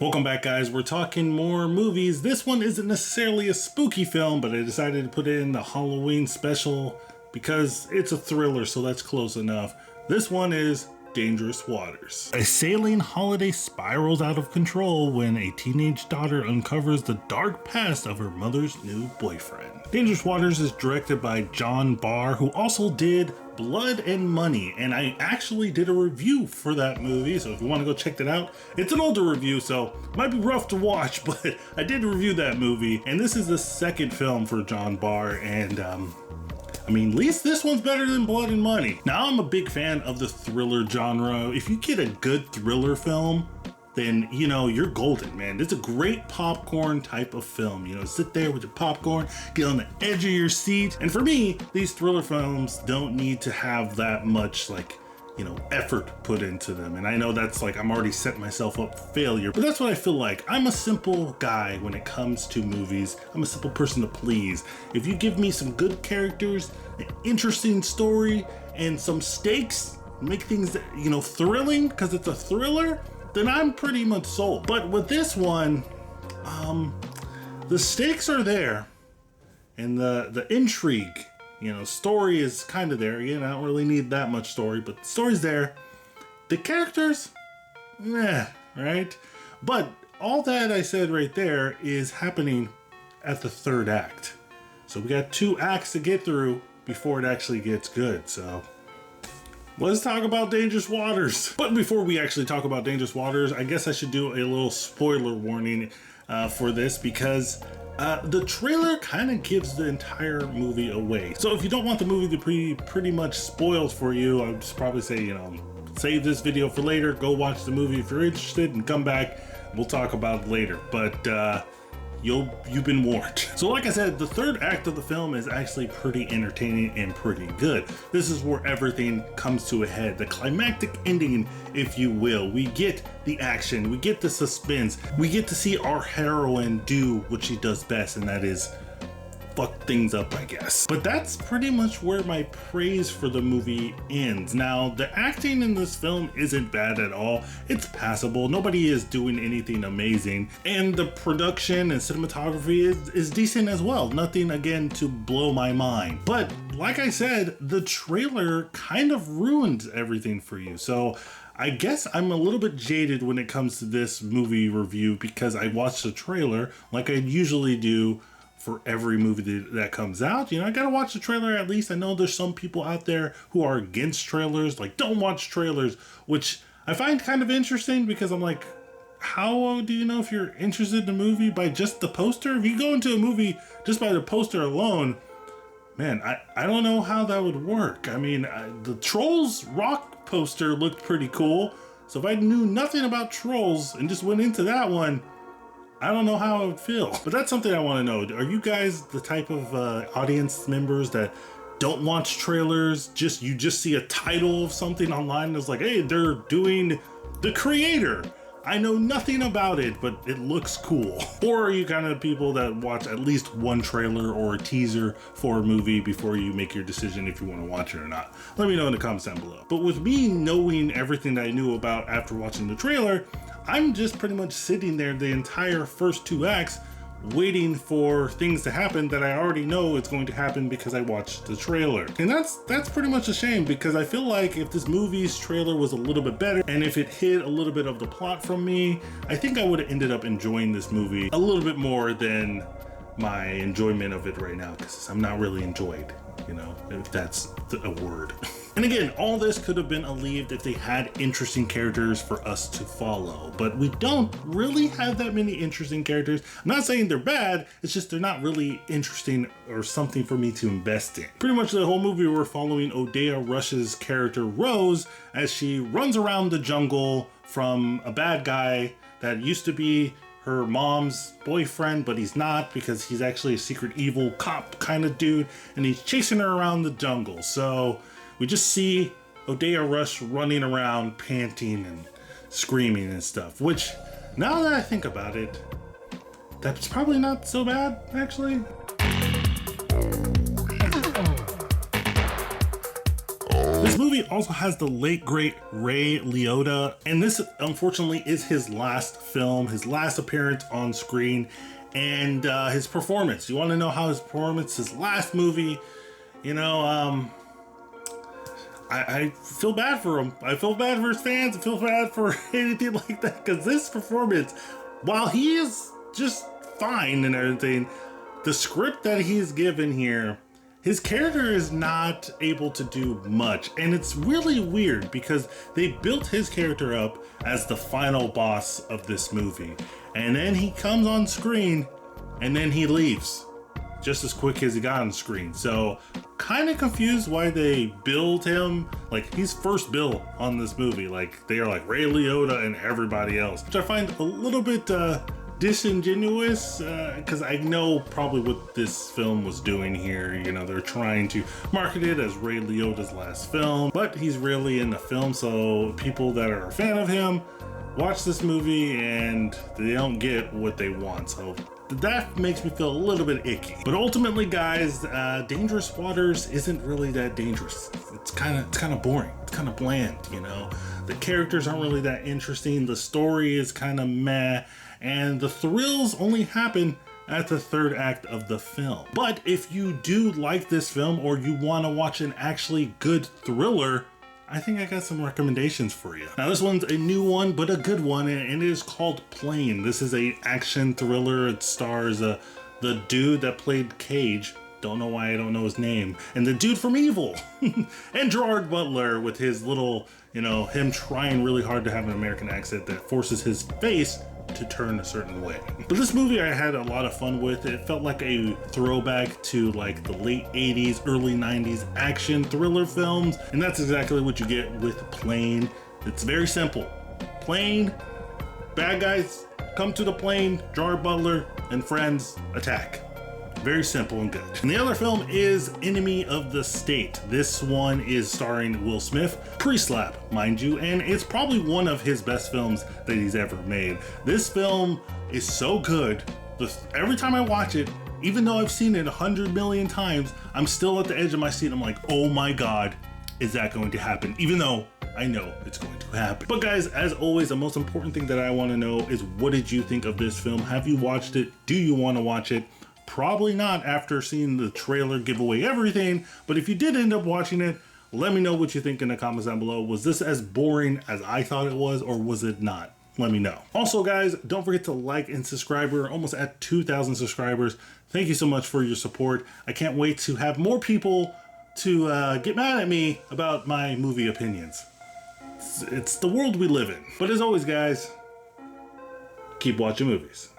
Welcome back, guys. We're talking more movies. This one isn't necessarily a spooky film, but I decided to put it in the Halloween special because it's a thriller, so that's close enough. This one is Dangerous Waters. A sailing holiday spirals out of control when a teenage daughter uncovers the dark past of her mother's new boyfriend. Dangerous Waters is directed by John Barr, who also did Blood and Money, and I actually did a review for that movie, so if you want to go check that out, it's an older review, so it might be rough to watch, but I did review that movie, and this is the second film for John Barr, and at least this one's better than Blood and Money. Now, I'm a big fan of the thriller genre. If you get a good thriller film, then, you're golden, man. It's a great popcorn type of film. Sit there with your popcorn, get on the edge of your seat. And for me, these thriller films don't need to have that much, effort put into them. And I know that's I'm already setting myself up for failure, but that's what I feel like. I'm a simple guy when it comes to movies. I'm a simple person to please. If you give me some good characters, an interesting story, and some stakes, make things, thrilling, because it's a thriller, then I'm pretty much sold. But with this one, the stakes are there, and the intrigue, story is kind of there. I don't really need that much story, but the story's there. The characters, right? But all that I said right there is happening at the third act. So we got 2 acts to get through before it actually gets good, so let's talk about Dangerous Waters. But before we actually talk about Dangerous Waters, I guess I should do a little spoiler warning for this, because the trailer kind of gives the entire movie away. So if you don't want the movie to be pretty much spoiled for you, I'd just probably say, save this video for later, go watch the movie if you're interested, and come back. We'll talk about it later. But you've been warned. So like I said, the third act of the film is actually pretty entertaining and pretty good. This is where everything comes to a head. The climactic ending, if you will. We get the action, we get the suspense, we get to see our heroine do what she does best, and that is fuck things up, I guess. But that's pretty much where my praise for the movie ends. Now, the acting in this film isn't bad at all. It's passable. Nobody is doing anything amazing. And the production and cinematography is decent as well. Nothing, again, to blow my mind. But like I said, the trailer kind of ruined everything for you. So I guess I'm a little bit jaded when it comes to this movie review, because I watched the trailer like I usually do for every movie that comes out. I gotta watch the trailer at least. I know there's some people out there who are against trailers, don't watch trailers, which I find kind of interesting, because I'm like, how do you know if you're interested in a movie by just the poster? If you go into a movie just by the poster alone, man, I don't know how that would work. The Trolls Rock poster looked pretty cool, so if I knew nothing about Trolls and just went into that one, I don't know how I would feel. But that's something I want to know. Are you guys the type of audience members that don't watch trailers? You just see a title of something online that's like, hey, they're doing The Creator. I know nothing about it, but it looks cool. Or are you kind of people that watch at least one trailer or a teaser for a movie before you make your decision if you want to watch it or not? Let me know in the comments down below. But with me knowing everything that I knew about after watching the trailer, I'm just pretty much sitting there the entire first 2 acts waiting for things to happen that I already know is going to happen because I watched the trailer. And that's pretty much a shame, because I feel like if this movie's trailer was a little bit better, and if it hid a little bit of the plot from me, I think I would have ended up enjoying this movie a little bit more than my enjoyment of it right now, because I'm not really enjoyed, if that's a word. And again, all this could have been alleviated if they had interesting characters for us to follow, but we don't really have that many interesting characters. I'm not saying they're bad, it's just they're not really interesting or something for me to invest in. Pretty much the whole movie we're following Odeya Rush's character Rose as she runs around the jungle from a bad guy that used to be her mom's boyfriend, but he's not, because he's actually a secret evil cop kind of dude, and he's chasing her around the jungle. So we just see Odeya Rush running around, panting and screaming and stuff, which, now that I think about it, that's probably not so bad, actually. This movie also has the late great Ray Liotta, and this unfortunately is his last film, his last appearance on screen, and his performance. You want to know how his performance, his last movie, you know, I feel bad for him. I feel bad for his fans. I feel bad for anything like that, because this performance, while he is just fine and everything, the script that he's given here, his character is not able to do much. And it's really weird because they built his character up as the final boss of this movie. And then he comes on screen and then he leaves just as quick as he got on screen. So kind of confused why they build him like he's first bill on this movie. Like they are like Ray Liotta and everybody else, which I find a little bit disingenuous, because I know probably what this film was doing here. You know, they're trying to market it as Ray Liotta's last film, but he's really in the film, so people that are a fan of him watch this movie and they don't get what they want. So that makes me feel a little bit icky. But ultimately, guys, Dangerous Waters isn't really that dangerous. It's kind of boring. It's kind of bland, you know. The characters aren't really that interesting. The story is kind of meh, and the thrills only happen at the third act of the film. But if you do like this film, or you want to watch an actually good thriller, I think I got some recommendations for you. Now this one's a new one, but a good one, and it is called Plane. This is a action thriller. It stars the dude that played Cage. Don't know why I don't know his name. And the dude from Evil. And Gerard Butler with his little, you know, him trying really hard to have an American accent that forces his face to turn a certain way. But this movie I had a lot of fun with. It felt like a throwback to like the late 80s, early 90s action thriller films, and that's exactly what you get with Plane. It's very simple. Plane, bad guys come to the plane, Gerard Butler and friends attack. Very simple and good. And the other film is Enemy of the State. This one is starring Will Smith, pre-slap, mind you, and it's probably one of his best films that he's ever made. This film is so good. Every time I watch it, even though I've seen it 100 million times, I'm still at the edge of my seat. I'm like, oh my God, is that going to happen? Even though I know it's going to happen. But guys, as always, the most important thing that I want to know is, what did you think of this film? Have you watched it? Do you want to watch it? Probably not after seeing the trailer give away everything, but if you did end up watching it, let me know what you think in the comments down below. Was this as boring as I thought it was, or was it not? Let me know. Also, guys, don't forget to like and subscribe. We're almost at 2,000 subscribers. Thank you so much for your support. I can't wait to have more people to get mad at me about my movie opinions. It's the world we live in. But as always, guys, keep watching movies.